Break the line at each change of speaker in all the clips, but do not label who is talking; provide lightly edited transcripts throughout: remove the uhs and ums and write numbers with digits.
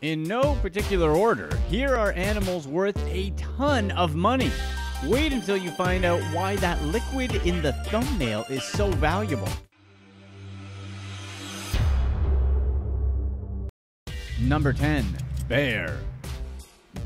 In no particular order, here are animals worth a ton of money. Wait until you find out why that liquid in the thumbnail is so valuable. Number 10. Bear.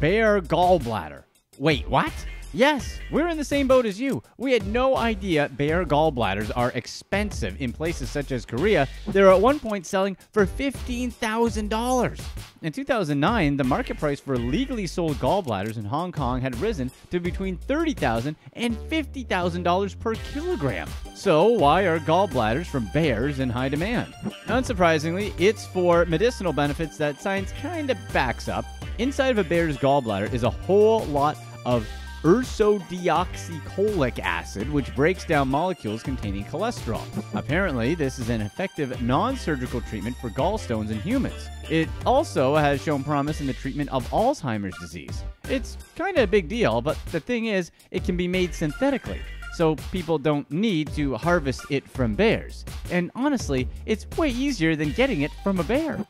Bear gallbladder. Wait, what? Yes, we're in the same boat as you. We had no idea bear gallbladders are expensive. In places such as Korea, they were at one point selling for $15,000. In 2009, the market price for legally sold gallbladders in Hong Kong had risen to between $30,000 and $50,000 per kilogram. So why are gallbladders from bears in high demand? Unsurprisingly, it's for medicinal benefits that science kind of backs up. Inside of a bear's gallbladder is a whole lot of ursodeoxycholic acid, which breaks down molecules containing cholesterol. Apparently, this is an effective non-surgical treatment for gallstones in humans. It also has shown promise in the treatment of Alzheimer's disease. It's kind of a big deal, but the thing is, it can be made synthetically, so people don't need to harvest it from bears. And honestly, it's way easier than getting it from a bear.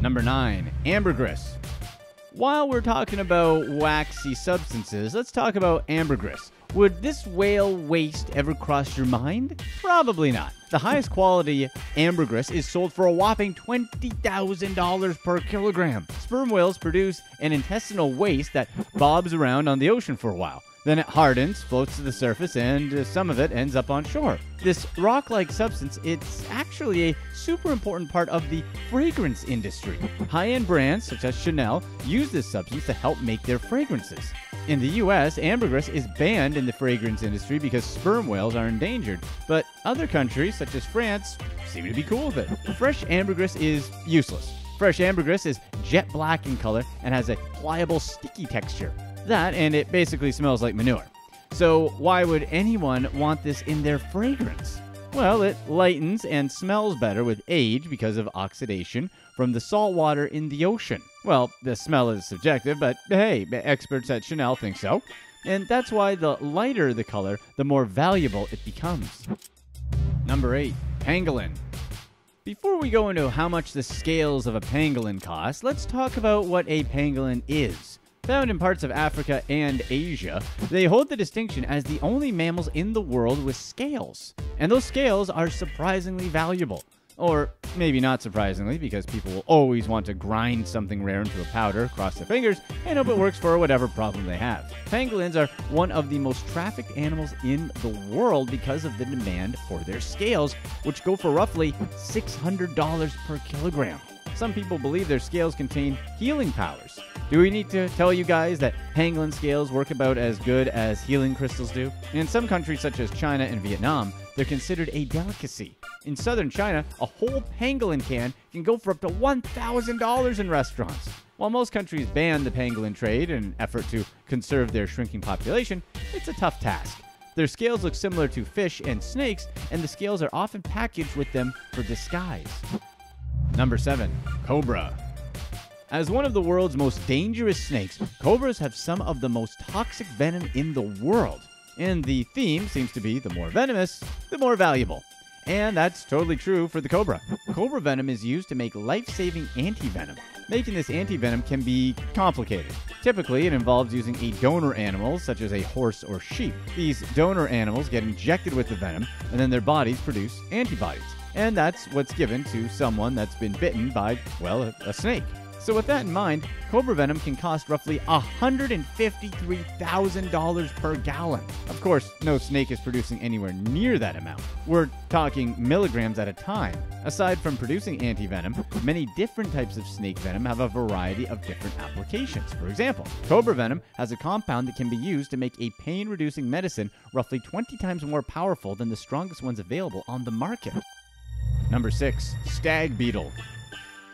Number 9. Ambergris. While we're talking about waxy substances, let's talk about ambergris. Would this whale waste ever cross your mind? Probably not. The highest quality ambergris is sold for a whopping $20,000 per kilogram. Sperm whales produce an intestinal waste that bobs around on the ocean for a while. Then it hardens, floats to the surface, and some of it ends up on shore. This rock-like substance, it's actually a super important part of the fragrance industry. High-end brands, such as Chanel, use this substance to help make their fragrances. In the US, ambergris is banned in the fragrance industry because sperm whales are endangered, but other countries, such as France, seem to be cool with it. Fresh ambergris is useless. Fresh ambergris is jet black in color and has a pliable, sticky texture. That, and it basically smells like manure. So why would anyone want this in their fragrance? Well, it lightens and smells better with age because of oxidation from the salt water in the ocean. Well, the smell is subjective, but hey, experts at Chanel think so. And that's why the lighter the color, the more valuable it becomes. Number 8. Pangolin. Before we go into how much the scales of a pangolin cost, let's talk about what a pangolin is. Found in parts of Africa and Asia, they hold the distinction as the only mammals in the world with scales. And those scales are surprisingly valuable. Or maybe not surprisingly, because people will always want to grind something rare into a powder, cross their fingers, and hope it works for whatever problem they have. Pangolins are one of the most trafficked animals in the world because of the demand for their scales, which go for roughly $600 per kilogram. Some people believe their scales contain healing powers. Do we need to tell you guys that pangolin scales work about as good as healing crystals do? In some countries such as China and Vietnam, they're considered a delicacy. In southern China, a whole pangolin can go for up to $1,000 in restaurants. While most countries ban the pangolin trade in an effort to conserve their shrinking population, it's a tough task. Their scales look similar to fish and snakes, and the scales are often packaged with them for disguise. Number 7. Cobra. As one of the world's most dangerous snakes, cobras have some of the most toxic venom in the world. And the theme seems to be the more venomous, the more valuable. And that's totally true for the cobra. Cobra venom is used to make life-saving antivenom. Making this antivenom can be complicated. Typically, it involves using a donor animal, such as a horse or sheep. These donor animals get injected with the venom, and then their bodies produce antibodies. And that's what's given to someone that's been bitten by, well, a snake. So with that in mind, cobra venom can cost roughly $153,000 per gallon. Of course, no snake is producing anywhere near that amount. We're talking milligrams at a time. Aside from producing antivenom, many different types of snake venom have a variety of different applications. For example, cobra venom has a compound that can be used to make a pain-reducing medicine roughly 20 times more powerful than the strongest ones available on the market. Number 6. Stag beetle.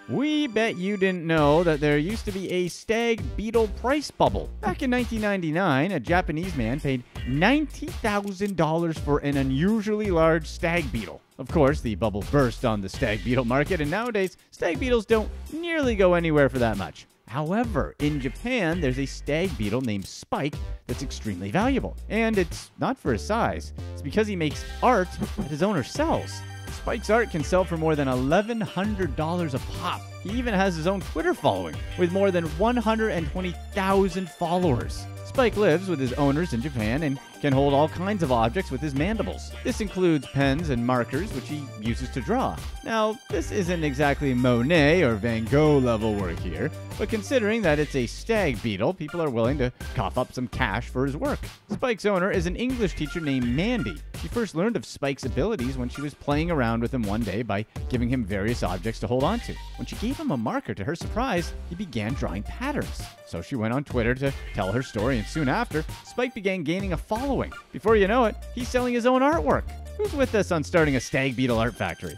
We bet you didn't know that there used to be a stag beetle price bubble. Back in 1999, a Japanese man paid $90,000 for an unusually large stag beetle. Of course, the bubble burst on the stag beetle market, and nowadays, stag beetles don't nearly go anywhere for that much. However, in Japan, there's a stag beetle named Spike that's extremely valuable. And it's not for his size. It's because he makes art that his owner sells. Spike's art can sell for more than $1,100 a pop. He even has his own Twitter following, with more than 120,000 followers. Spike lives with his owners in Japan and can hold all kinds of objects with his mandibles. This includes pens and markers, which he uses to draw. Now, this isn't exactly Monet or Van Gogh level work here, but considering that it's a stag beetle, people are willing to cough up some cash for his work. Spike's owner is an English teacher named Mandy. She first learned of Spike's abilities when she was playing around with him one day by giving him various objects to hold on to. When she gave him a marker, to her surprise, he began drawing patterns. So she went on Twitter to tell her story, and soon after, Spike began gaining a following. Before you know it, he's selling his own artwork. Who's with us on starting a stag beetle art factory?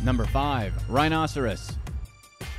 Number 5. Rhinoceros.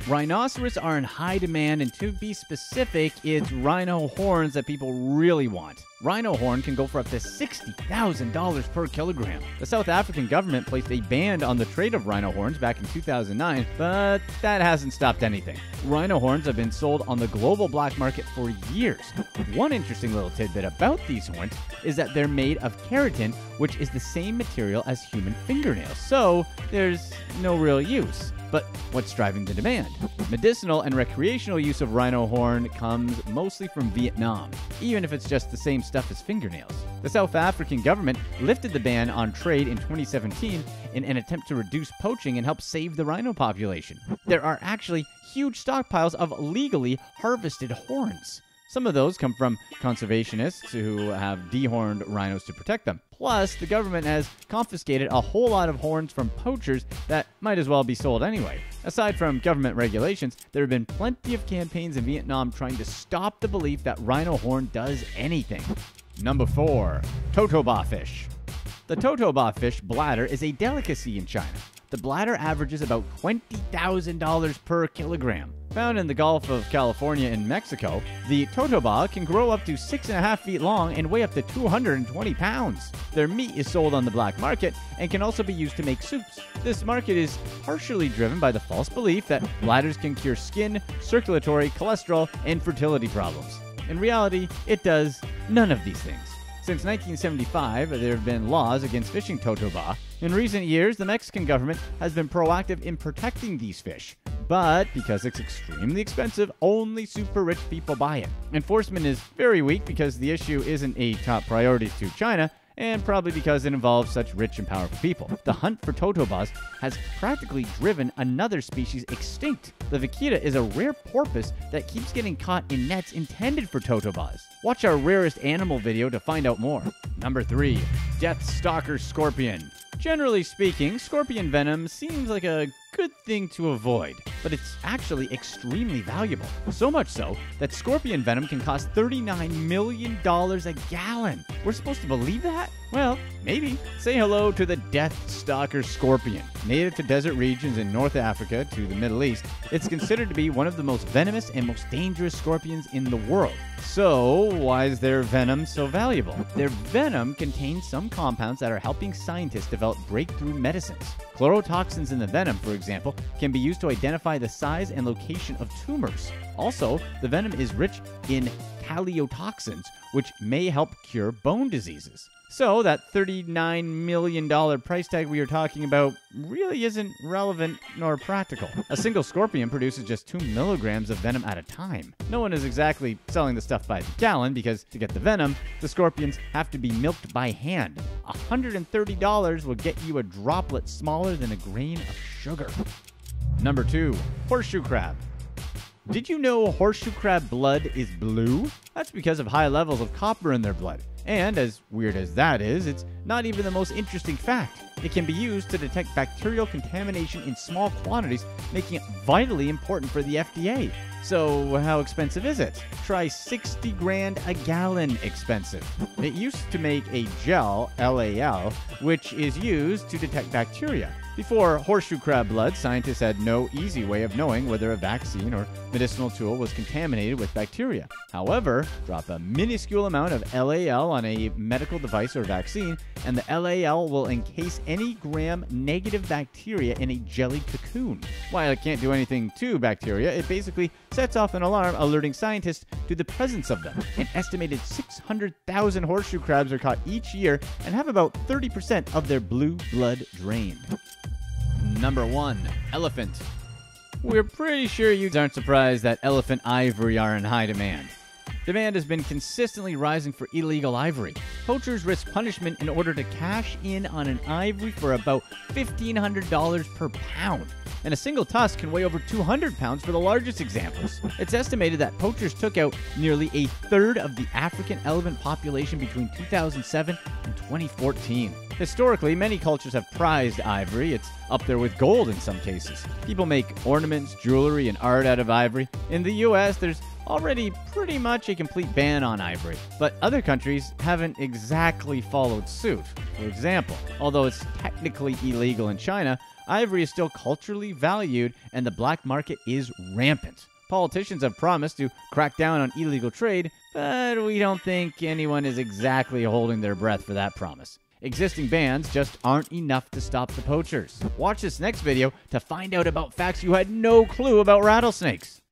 Rhinoceros are in high demand, and to be specific, it's rhino horns that people really want. Rhino horn can go for up to $60,000 per kilogram. The South African government placed a ban on the trade of rhino horns back in 2009, but that hasn't stopped anything. Rhino horns have been sold on the global black market for years. One interesting little tidbit about these horns is that they're made of keratin, which is the same material as human fingernails, so there's no real use. But what's driving the demand? Medicinal and recreational use of rhino horn comes mostly from Vietnam, even if it's just the same stuff as fingernails. The South African government lifted the ban on trade in 2017 in an attempt to reduce poaching and help save the rhino population. There are actually huge stockpiles of legally harvested horns. Some of those come from conservationists who have dehorned rhinos to protect them. Plus, the government has confiscated a whole lot of horns from poachers that might as well be sold anyway. Aside from government regulations, there have been plenty of campaigns in Vietnam trying to stop the belief that rhino horn does anything. Number 4. Totoba fish. The Totoba fish bladder is a delicacy in China. The bladder averages about $20,000 per kilogram. Found in the Gulf of California in Mexico, the Totoba can grow up to 6.5 feet long and weigh up to 220 pounds. Their meat is sold on the black market and can also be used to make soups. This market is partially driven by the false belief that bladders can cure skin, circulatory, cholesterol, and fertility problems. In reality, it does none of these things. Since 1975, there have been laws against fishing Totoba. In recent years, the Mexican government has been proactive in protecting these fish. But because it's extremely expensive, only super rich people buy it. Enforcement is very weak because the issue isn't a top priority to China, and probably because it involves such rich and powerful people. The hunt for Totobas has practically driven another species extinct. The vaquita is a rare porpoise that keeps getting caught in nets intended for Totobas. Watch our rarest animal video to find out more. Number 3. Death Stalker Scorpion. Generally speaking, scorpion venom seems like a good thing to avoid, but it's actually extremely valuable. So much so that scorpion venom can cost $39 million a gallon. We're supposed to believe that? Well, maybe. Say hello to the Death Stalker scorpion. Native to desert regions in North Africa to the Middle East, it's considered to be one of the most venomous and most dangerous scorpions in the world. So, why is their venom so valuable? Their venom contains some compounds that are helping scientists develop breakthrough medicines. Chlorotoxins in the venom, for example, can be used to identify the size and location of tumors. Also, the venom is rich in calliotoxins, which may help cure bone diseases. So that $39 million price tag we are talking about really isn't relevant nor practical. A single scorpion produces just 2 milligrams of venom at a time. No one is exactly selling the stuff by the gallon because to get the venom, the scorpions have to be milked by hand. $130 will get you a droplet smaller than a grain of sugar. Number 2. Horseshoe crab. Did you know horseshoe crab blood is blue? That's because of high levels of copper in their blood. And as weird as that is, it's not even the most interesting fact. It can be used to detect bacterial contamination in small quantities, making it vitally important for the FDA. So how expensive is it? Try 60 grand a gallon expensive. It used to make a gel, LAL, which is used to detect bacteria. Before horseshoe crab blood, scientists had no easy way of knowing whether a vaccine or medicinal tool was contaminated with bacteria. However, drop a minuscule amount of LAL on a medical device or vaccine, and the LAL will encase any gram-negative bacteria in a jelly cocoon. While it can't do anything to bacteria, it basically sets off an alarm alerting scientists to the presence of them. An estimated 600,000 horseshoe crabs are caught each year and have about 30% of their blue blood drained. Number 1. Elephant. We're pretty sure you aren't surprised that elephant ivory are in high demand. Demand has been consistently rising for illegal ivory. Poachers risk punishment in order to cash in on an ivory for about $1,500 per pound. And a single tusk can weigh over 200 pounds for the largest examples. It's estimated that poachers took out nearly a third of the African elephant population between 2007 and 2014. Historically, many cultures have prized ivory. It's up there with gold in some cases. People make ornaments, jewelry, and art out of ivory. In the US, there's already pretty much a complete ban on ivory, but other countries haven't exactly followed suit. For example, although it's technically illegal in China, ivory is still culturally valued and the black market is rampant. Politicians have promised to crack down on illegal trade, but we don't think anyone is exactly holding their breath for that promise. Existing bans just aren't enough to stop the poachers. Watch this next video to find out about facts you had no clue about rattlesnakes.